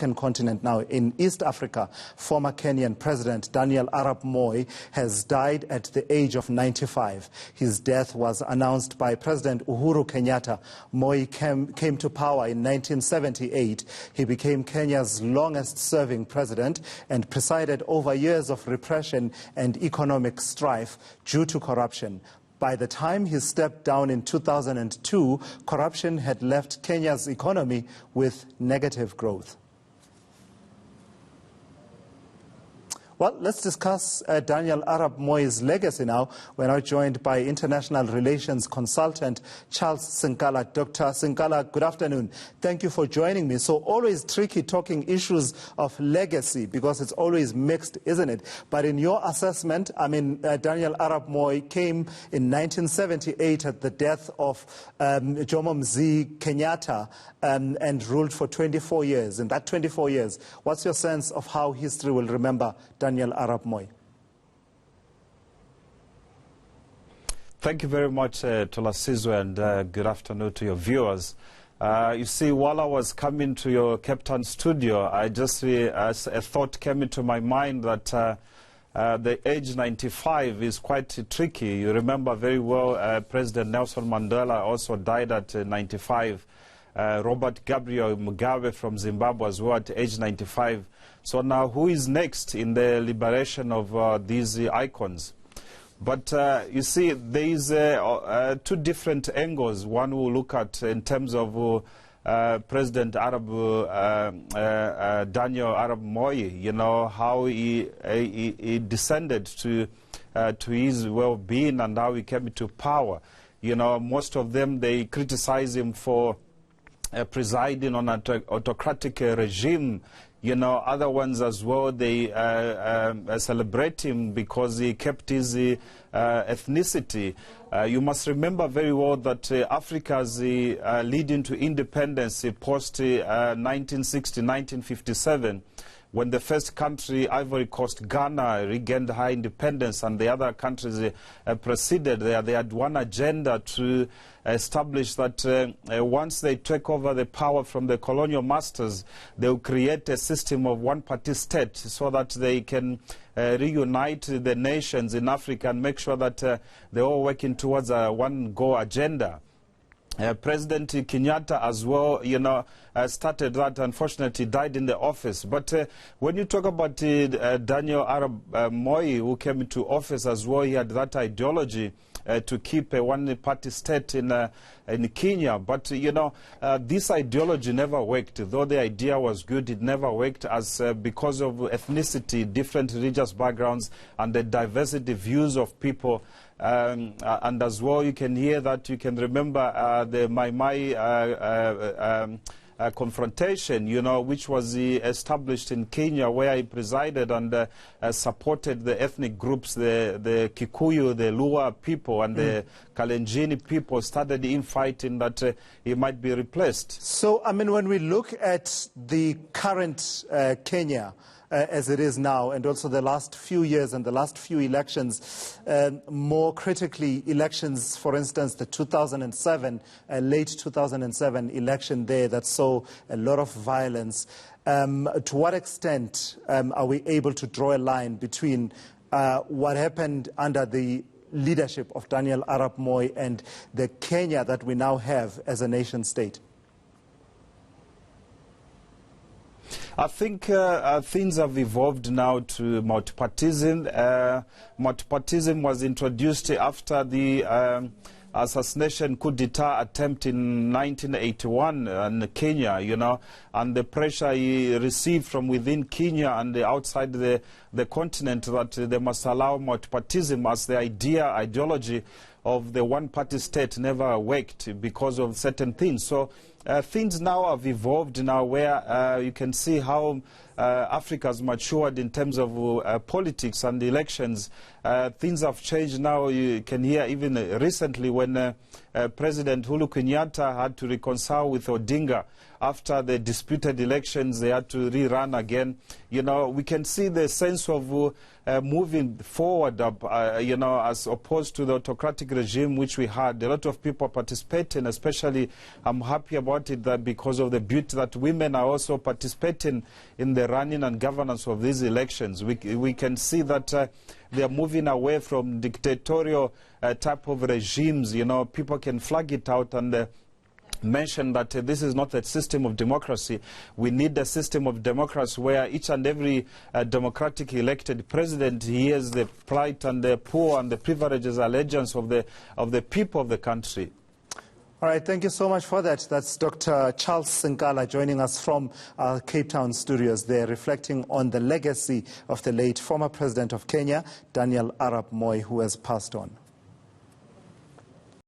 continent now in East Africa. Former Kenyan President Daniel Arap Moi has died at the age of 95. His death was announced by President Uhuru Kenyatta. Moi came to power in 1978. He became Kenya's longest-serving president and presided over years of repression and economic strife due to corruption. By the time he stepped down in 2002, corruption had left Kenya's economy with negative growth. Well, let's discuss Daniel Arap Moi's legacy now. We're now joined by international relations consultant Charles Sinkala. Dr. Sinkala, good afternoon. Thank you for joining me. So always tricky talking issues of legacy because it's always mixed, isn't it? But in your assessment, Daniel Arap Moi came in 1978 at the death of Jomo Mzee Kenyatta and ruled for 24 years. In that 24 years, what's your sense of how history will remember Daniel Arap Moi? Thank you very much, Tolasizo, and good afternoon to your viewers. You see, while I was coming to your Cape Town studio, I just a thought came into my mind that the age 95 is quite tricky. You remember very well President Nelson Mandela also died at 95. Robert Gabriel Mugabe from Zimbabwe as well at age 95. So now who is next in the liberation of these icons? But you see, there is two different angles one will look at in terms of President Daniel Arap Moi, you know, how he descended to his well-being and how he came to power. You know, most of them, they criticize him for presiding on an autocratic regime. You know, other ones as well, they celebrate him because he kept his ethnicity. You must remember very well that Africa's leading to independence post-1960, 1957, when the first country, Ivory Coast, Ghana, regained high independence and the other countries preceded there, they had one agenda to establish that once they take over the power from the colonial masters, they will create a system of one-party state so that they can reunite the nations in Africa and make sure that they're all working towards a one-go agenda. President Kenyatta as well, you know, started that. Unfortunately, died in the office. But when you talk about Daniel Arap Moi, who came into office as well, he had that ideology to keep a one-party state in Kenya. But, you know, this ideology never worked. Though the idea was good, it never worked as because of ethnicity, different religious backgrounds, and the diversity views of people. And as well, you can hear that, you can remember the Mai confrontation, you know, which was established in Kenya, where he presided and supported the ethnic groups, the Kikuyu, the Luo people, and the Kalenjin people started infighting that he might be replaced. So, I mean, when we look at the current Kenya, as it is now, and also the last few years and the last few elections, more critically elections, for instance, the 2007, late 2007 election there that saw a lot of violence. To what extent are we able to draw a line between what happened under the leadership of Daniel Arap Moi and the Kenya that we now have as a nation state? I think things have evolved now to multipartism. Multipartism was introduced after the assassination coup d'etat attempt in 1981 in Kenya, you know, and the pressure he received from within Kenya and outside the continent that they must allow multipartism as the ideology of the one-party state never worked because of certain things. So things now have evolved now where you can see how Africa has matured in terms of politics and elections. Things have changed now. You can hear even recently when President Uhuru Kenyatta had to reconcile with Odinga after the disputed elections, they had to rerun again. You know, we can see the sense of moving forward, you know, as opposed to the autocratic regime which we had. A lot of people participating, especially I'm happy about it that because of the beauty that women are also participating in the running and governance of these elections. We can see that they are moving away from dictatorial type of regimes. You know, people can flag it out and mention that this is not a system of democracy. We need a system of democracy where each and every democratic elected president hears the plight and the poor and the privileges allegiance of the people of the country. All right, thank you so much for that. That's Dr. Charles Sinkala joining us from our Cape Town studios there, reflecting on the legacy of the late former president of Kenya, Daniel Arap Moi, who has passed on.